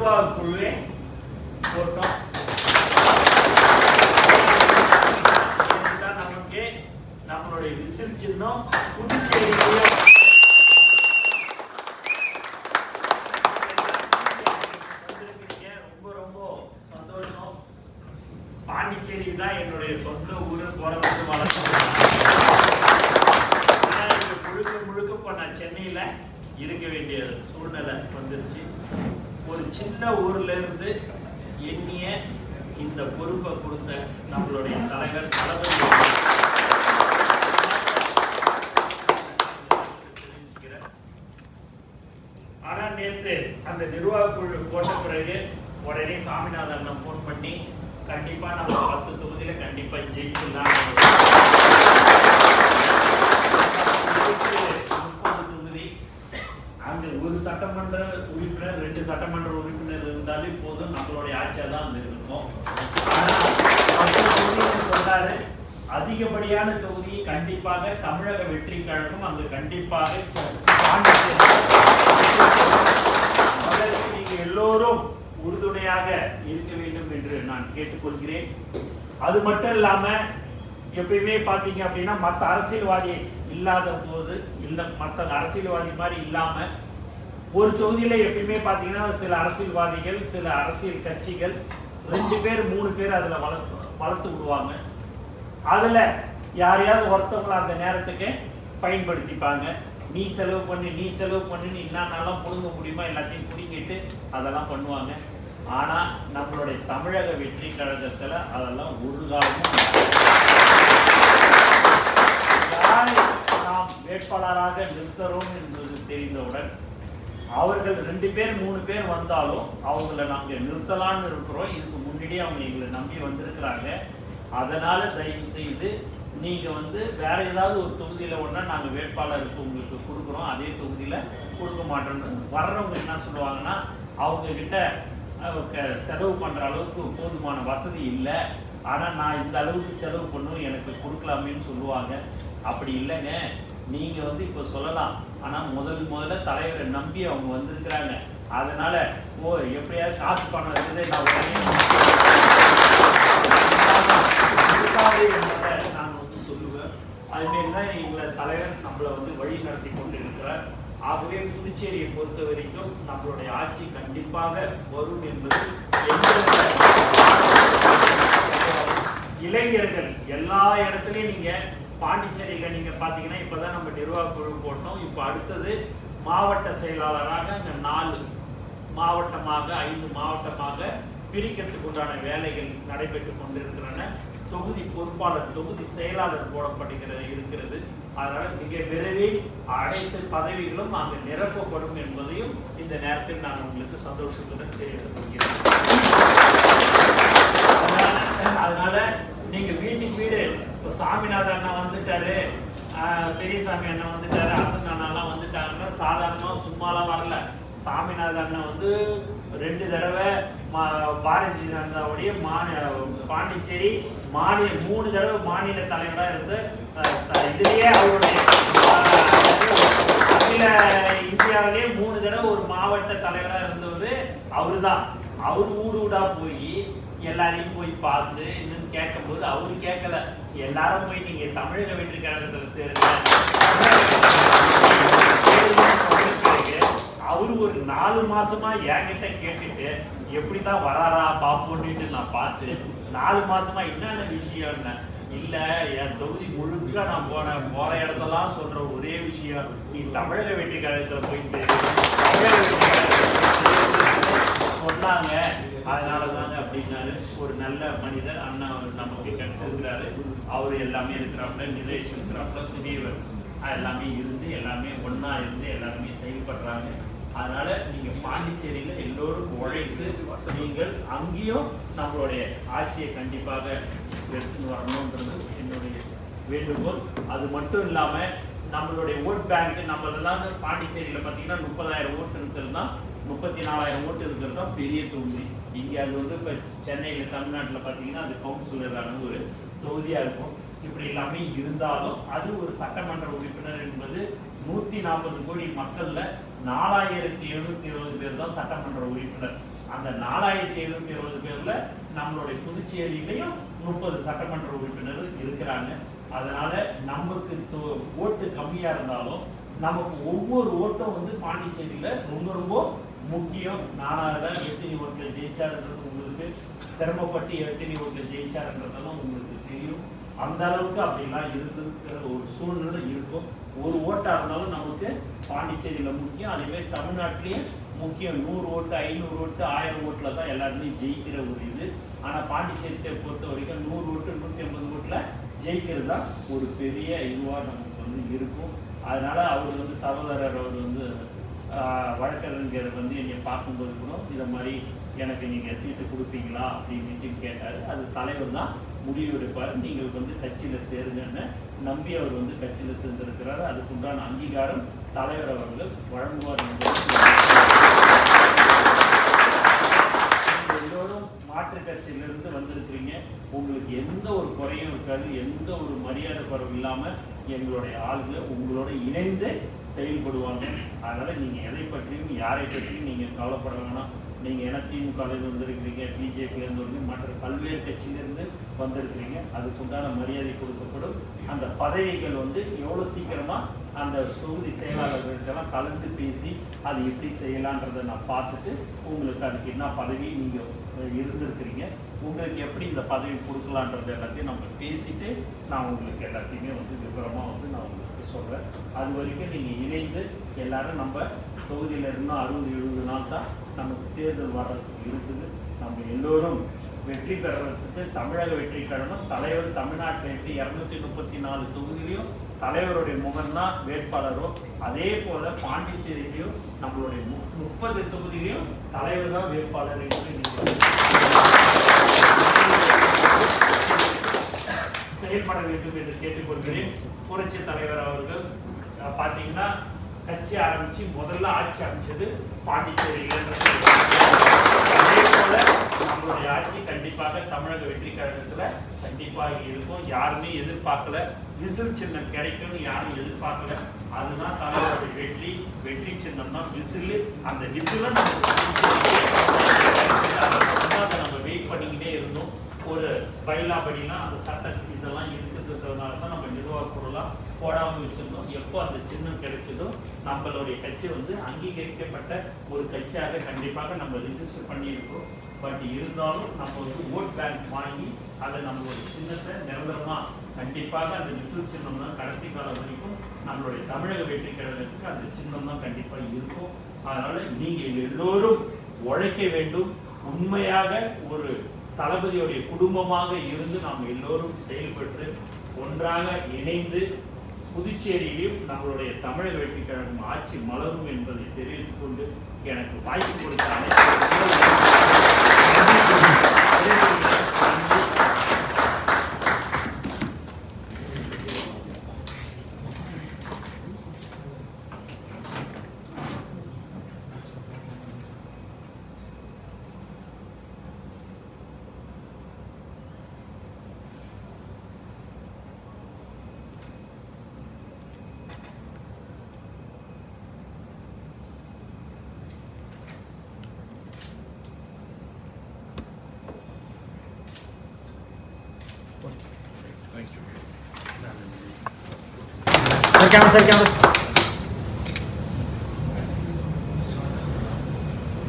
நிர்வாக குழுவே போட்டோம். நமக்கு நம்மளுடைய விசில் சின்னம் புதுச்சேரியிலையும் ரொம்ப ரொம்ப சந்தோஷம். பாண்டிச்சேரி தான் என்னுடைய சொந்த ஊரு, பிறந்து வளர்ந்து. முழுக்க முழுக்க இப்போ நான் சென்னையில இருக்க வேண்டிய சூழ்நிலை வந்துருச்சு. ஒரு சின்ன ஊர்ல இருந்து எண்ணிய இந்த பொறுப்பை கொடுத்த நம்மளுடைய தலைவர் தளபதி தெரிவிச்சுக்கிறேன். ஆனா நேற்று அந்த நிர்வாக குழு போட்ட பிறகு உடனே சாமிநாதன் அண்ணன் போன் பண்ணி கண்டிப்பா நம்ம 10 தொகுதியில கண்டிப்பா ஜெயிச்சிடலாம், 30 தொகுதி, அங்க ஒரு சட்டமன்ற உறுப்பினர் 2 சட்டமன்ற உறுப்பினர் இருந்தாலே போதும், நம்மளுடைய ஆட்சியா தான் அங்க இருக்கும். சொன்னாரு அதிகப்படியான தொகுதியை கண்டிப்பாக தமிழக வெற்றி கழகம் அங்கு கண்டிப்பாக நீங்க எல்லோரும் உறுதுணையாக இருக்க வேண்டும் என்று நான் கேட்டுக்கொள்கிறேன். அது மட்டும் இல்லாம எப்பயுமே பாத்தீங்க அப்படின்னா மற்ற அரசியல்வாதி இல்லாத போது மற்ற அரசியல்வாதி மாதிரி இல்லாம ஒரு தொகுதியில எப்பயுமே பாத்தீங்கன்னா சில அரசியல்வாதிகள் சில அரசியல் கட்சிகள் 2 பேர் 3 பேர் அதுல வளர்த்து விடுவாங்க. அதுல யாரையாவது ஒருத்தவங்களை அந்த நேரத்துக்கு பயன்படுத்திப்பாங்க. நீ செலவு பண்ணி என்னன்னாலும் புடுங்க முடியுமா எல்லாத்தையும் புடிங்கிட்டு அதெல்லாம் பண்ணுவாங்க. ஆனா நம்மளுடைய தமிழக வெற்றி கழகத்துல அதெல்லாம் ஒரு காலமும் யாரை நாம் வேட்பாளராக நிறுத்துறோம் என்பது தெரிந்தவுடன் அவர்கள் 2 பேர் 3 பேர் வந்தாலும் அவங்களை நாங்க நிறுத்தலான்னு இருக்கிறோம். இதுக்கு முன்னாடியே அவங்க எங்களை நம்பி வந்திருக்கிறாங்க. அதனால தயவு செய்து நீங்க வேற ஏதாவது ஒரு தொகுதியில ஒன்னா நாங்க வேட்பாளருக்கு உங்களுக்கு கொடுக்குறோம், அதே தொகுதியில கொடுக்க மாட்டோம்னு வர்றவங்க என்ன சொல்லுவாங்கன்னா அவங்க கிட்ட செலவு பண்ற அளவுக்கு போதுமான வசதி இல்லை, ஆனா நான் இந்த அளவுக்கு செலவு பண்ணும் எனக்கு கொடுக்கலாமேன்னு சொல்லுவாங்க. அப்படி இல்லைங்க, நீங்க இப்ப சொல்லலாம், ஆனா முதல்ல தலைவரை நம்பி அவங்க வந்திருக்கிறாங்க. அதனால எப்படியாவது காசு பணம் இருக்குது நான் சொல்லுவேன். அதுமாரிதான் எங்களை தலைவர் நம்மளை வழி நடத்தி கொண்டு இருக்கிறார். ஆகவே புதுச்சேரியை பொறுத்த வரைக்கும் நம்மளுடைய ஆட்சி கண்டிப்பாக வரும் என்பது இளைஞர்கள் எல்லா இடத்துலயும் நீங்க பாண்டிச்சேரியில நீங்க பாத்தீங்கன்னா இப்பதான் நம்ம நிர்வாக குழு போட்டோம். இப்ப அடுத்தது மாவட்ட செயலாளராக 4 மாவட்டமாக 5 மாவட்டமாக பிரிக்கிறதுக்கு உண்டான வேலைகள் நடைபெற்று கொண்டிருக்கின்றன. தொகுதி பொறுப்பாளர் தொகுதி செயலாளர் இருக்கிறது. அதனால மிக விரைவில் அனைத்து பதவிகளும் அங்கு நிரப்பப்படும் என்பதையும் இந்த நேரத்தில் நான் உங்களுக்கு சந்தோஷத்துடன் தெரிவித்துக் கொள்கிறேன். அதனால நீங்க வீட்டுக்கு வீடு சாமிநாதன் அண்ணா வந்துட்டாரு, பெரியசாமி அண்ணா வந்துட்டாரு, அசன் அண்ணாலாம் வந்துட்டாங்கன்னா சாதாரணமா சும்மாலாம் வரல. சாமிநாதன் அண்ணா 2 தடவை பாரதிய ஜனதாவுடைய பாண்டிச்சேரி மாநில 3 தடவை மாநில தலைவராக இருந்து இதுலயே அவருடைய அகில இந்தியாவிலேயே 3 தடவை ஒரு மாவட்ட தலைவராக இருந்தவர் அவரு தான். அவரு ஊடா போய் எல்லாரையும் போய் பார்த்து இன்னும் கேட்கும் போது அவரு கேட்கல, எல்லாரும் போய் நீங்க தமிழக வெற்றி கழகத்துல சேருங்க. அவரு ஒரு 4 மாசமா என்கிட்ட கேட்டுட்டு எப்படிதான் வராரா பாப்போன்னு நான் பார்த்து 4 மாசமா என்னென்ன விஷயம் இல்ல என் தொகுதி முழுக்க நான் போற இடத்தெல்லாம் சொல்ற ஒரே விஷயம், நீ தமிழக வெற்றி கழகத்துல போய் சேரு சொன்னாங்க. அதனாலதாங்க அப்படின்னாரு. ஒரு நல்ல மனிதர் அண்ணா நமக்கு கிடைச்சிருக்கிறாரு. அவரு எல்லாமே இருக்கிறாப்புல, நிலேஷ் இருக்கிறாப்புல, புதியவர் எல்லாமே இருந்து எல்லாமே ஒன்னா இருந்து எல்லாருமே செயல்படுறாங்க. அதனால நீங்க பாண்டிச்சேரியில எல்லோரும் உழைத்து நீங்கள் அங்கேயும் நம்மளுடைய ஆட்சியை கண்டிப்பாக எடுத்துன்னு வரணும்ன்றது என்னுடைய வேண்டுகோள். அது மட்டும் இல்லாம நம்மளுடைய ஓட் பேங்க் நம்மளெல்லாம் பாண்டிச்சேரியில பாத்தீங்கன்னா 30,000 ஓட்டு இருக்கிறதுனா 34,000 ஓட்டு இருக்கிறது தான் பெரிய தொகுதி. இங்க அது இப்ப சென்னையில தமிழ்நாட்டுல பாத்தீங்கன்னா அது கவுன்சிலரான ஒரு தொகுதியா இருக்கும். இப்படி எல்லாமே இருந்தாலும் அது ஒரு சட்டமன்ற உறுப்பினர் என்பது 140 கோடி மக்கள்ல 4,720 பேர் தான் சட்டமன்ற உறுப்பினர். அந்த 4720 பேர்ல நம்மளுடைய புதுச்சேரியிலையும் 30 சட்டமன்ற உறுப்பினர் இருக்கிறாங்க. அதனால நமக்கு ஓட்டு கம்மியா இருந்தாலும் நமக்கு ஒவ்வொரு ஓட்டும் வந்து பாண்டிச்சேரியில ரொம்ப ரொம்ப முக்கியம். நானாதான் எத்தனை ஓட்டுல ஜெயிச்சாருன்றது உங்களுக்கு, சிரமப்பட்டு எத்தனை ஓட்டுல ஜெயிச்சாருன்றதெல்லாம் உங்களுக்கு தெரியும். அந்த அளவுக்கு அப்படிலாம் இருக்கிற ஒரு சூழ்நிலை இருக்கும். ஒரு ஓட்டா இருந்தாலும் நமக்கு பாண்டிச்சேரியில முக்கியம். அதே மாதிரி தமிழ்நாட்டிலேயே முக்கியம். 100 ஓட்டு 500 ஓட்டு 1000 ஓட்டுல தான் எல்லாருமே ஜெயிக்கிற ஒரு இது. ஆனா பாண்டிச்சேரியை பொறுத்த வரைக்கும் 100 ஓட்டு 150 ஓட்டுல ஜெயிக்கிறது தான் ஒரு பெரிய இதுவா நமக்கு வந்து இருக்கும். அதனால அவர் வந்து சகோதரர் அவர் வந்து வழக்கறிஞர் வந்து என்னை பார்க்கும்போது கூட இதை மாதிரி எனக்கு நீங்கள் சீட்டு கொடுப்பீங்களா அப்படின்னு கேட்டார். அது தலைவர் தான் முடிவு எடுப்பார். நீங்கள் வந்து கட்சியில் சேருங்கன்னு நம்பி அவர் வந்து கட்சியில் சேர்ந்திருக்கிறார். அதுக்குண்டான அங்கீகாரம் தலைவர் அவர்கள் வழங்குவார் என்பது. எல்லோரும் மாற்று கட்சியிலிருந்து வந்திருக்கிறீங்க. உங்களுக்கு எந்த ஒரு குறையும் இருக்காது, எந்த ஒரு மரியாதை குறைவும் இல்லாமல் எங்களுடைய ஆளுங்க உங்களோட இணைந்து செயல்படுவாங்க. அதனால நீங்க எதை பற்றியும் யாரை பற்றியும் நீங்க கவலைப்பட வேணாம். நீங்க என்ன திமுகலேருந்து வந்திருக்கிறீங்க, பிஜேபியிலேருந்து வந்து மற்ற பல்வேறு கட்சியிலிருந்து வந்திருக்கிறீங்க. அதுக்குண்டான மரியாதை கொடுக்கப்படும். அந்த பதவிகள் வந்து எவ்வளோ சீக்கிரமா அந்த தொகுதி செயலாளர்களுக்கெல்லாம் கலந்து பேசி அது எப்படி செய்யலான்றதை நான் பார்த்துட்டு உங்களுக்கு அதுக்கு என்ன பதவி நீங்கள் இருந்திருக்கிறீங்க, உங்களுக்கு எப்படி இந்த பதவி கொடுக்கலான்றது எல்லாத்தையும் நம்ம பேசிட்டு நான் உங்களுக்கு எல்லாத்தையுமே வந்து விவரமாக வந்து நான் உங்களுக்கு சொல்கிறேன். அது வரைக்கும் நீங்கள் இணைந்து எல்லாரும் நம்ம தொகுதியில் இன்னும் 60-70 நாள் தான் நமக்கு தேர்தல் வர்றதுக்கு இருக்குது. நம்ம எல்லோரும் வெற்றி பெறறதுக்கு தமிழக வெற்றி கழகம் தலைவர் தமிழ்நாட்டில் எப்படி 234 தொகுதியிலையும் தலைவருடைய முகம்தான் வேட்பாளரோ, அதே போல பாண்டிச்சேரியிலையும் நம்மளுடைய 30 தொகுதியிலையும் தலைவர் தான் வேட்பாளர் என்று செயல்பட வேண்டும் என்று கேட்டுக்கொள்கிறேன். புரட்சி தலைவர் அவர்கள் பார்த்தீங்கன்னா கட்சி ஆரம்பிச்சு முதல்ல ஆட்சி அமைச்சது பாண்டிச்சேரியில். அதே போல நம்மளுடைய ஆட்சி கண்டிப்பாக தமிழக வெற்றி கழகத்துல கண்டிப்பாக இருக்கும். யாருமே எதிர்பார்க்கல விசில் சின்னம் கிடைக்கும்னு யாரும் எதிர்பார்க்கல. அதுதான் தலைவருடைய வெற்றி. வெற்றி சின்னம் தான் விசில். அந்த விசில நம்ம வெயிட் பண்ணிக்கிட்டே இருந்தோம். ஒரு பயிலாபடினா அந்த சட்டம் இதெல்லாம் இருக்கிறதுனால தான் நம்ம நிர்வாக பொருளாக போடாமல் வச்சிருந்தோம். எப்போ அந்த சின்னம் கிடைச்சதோ நம்மளுடைய கட்சி வந்து அங்கீகரிக்கப்பட்ட ஒரு கட்சியாக கண்டிப்பாக நம்ம ரிஜிஸ்டர் பண்ணியிருக்கோம். பட் இருந்தாலும் நம்ம வந்து ஓட் பேங்க் வாங்கி அதை நம்மளுடைய சின்னத்தை நிரந்தரமாக கண்டிப்பாக அந்த விசில் சின்னம் தான் கடைசி காலம் வரைக்கும் நம்மளுடைய தமிழக வெற்றி கழகத்துக்கு அந்த சின்னம் தான் கண்டிப்பாக இருக்கும். அதனால நீங்கள் எல்லோரும் உழைக்க வேண்டும். உண்மையாக ஒரு தளபதியுடைய குடும்பமாக இருந்து நாம் எல்லோரும் செயல்பட்டு ஒன்றாக இணைந்து புதுச்சேரியிலும் நம்மளுடைய தமிழக வெற்றி கழகம் ஆட்சி மலரும் என்பதை தெரிவித்துக் கொண்டு எனக்கு வாய்ப்பு கொடுத்த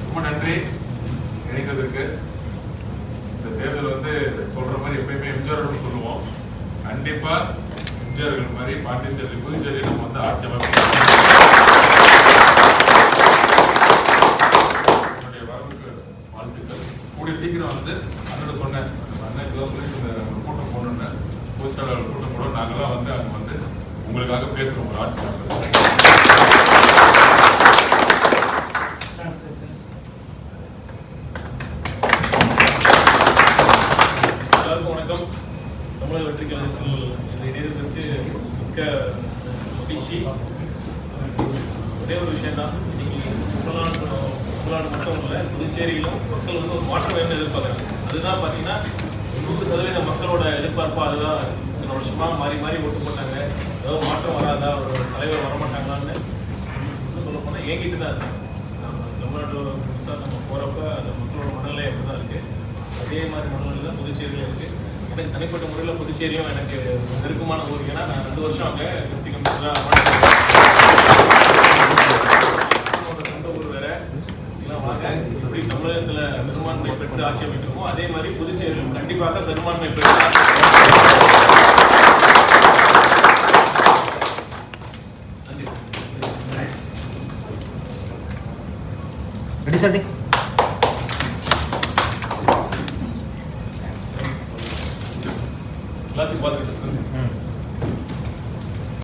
ரொம்ப நன்றி இணைந்ததற்கு. இந்த தேர்தல் வந்து சொல்ற மாதிரி எப்பயுமே எம்ஜிஆர் சொல்லுவோம். கண்டிப்பா எம்ஜிஆர்கள் மாதிரி பாண்டிச்சேரி புதுச்சேரி நம்ம வந்து ஆட்சி அமைப்போம். என்னுடைய வரவுக்கு வாழ்த்துக்கள். கூடிய சீக்கிரம் வந்து அண்ணன் சொன்னேன், அண்ணன் கூட்டம் போடணுன்னு பொதுச்செயலாளர் கூட்டம் கூட நாங்களாம் வந்து அங்கே வந்து உங்களுக்காக பேசுறோம். ஒரு ஆட்சி எல்லாருக்கும் வணக்கம். தமிழக வெற்றி கழகத்தில் இந்த இணையத்திற்கு மிக்க மகிழ்ச்சி. ஒரே ஒரு விஷயம்தான், இன்னைக்கு தமிழ்நாடு மட்டும் இல்லை, புதுச்சேரியிலும் மக்கள் வந்து ஒரு மாற்றம் வேணும்னு எதிர்பார்க்குறாங்க. அதுதான் பார்த்தீங்கன்னா 100% மக்களோட எதிர்பார்ப்பு. அதுதான் இத்தனை வருஷமா மாறி மாறி ஓட்டு போட்டாங்க. ஏதாவது மாற்றம் வராதா, ஒரு தலைவர் வரமாட்டாங்களான்னு சொல்ல போனால் ஏங்கிட்டு தான் இருக்காங்க. நம்ம தமிழ்நாடு புதுசாக நம்ம போகிறப்ப அந்த மக்களோட மனநிலை அப்படி தான் இருக்குது. அதே மாதிரி மனநிலை தான் புதுச்சேரியில் இருக்குது. எனக்கு தனிப்பட்ட முறையில் புதுச்சேரியும் எனக்கு நெருக்கமான ஊர். ஏன்னா நான் 2 வருஷம் அங்கே டிப்டி கமிஷனராக சொந்த ஊர் வேற. இதெல்லாம் வாங்க எப்படி தமிழகத்தில் பெரும்பான்மை பெற்று ஆட்சி அமைக்கிறோமோ அதே மாதிரி புதுச்சேரியிலும் கண்டிப்பாக பெரும்பான்மை பெற்று ரெடி சார் எல்லாத்தையும் பார்த்துக்கிட்டு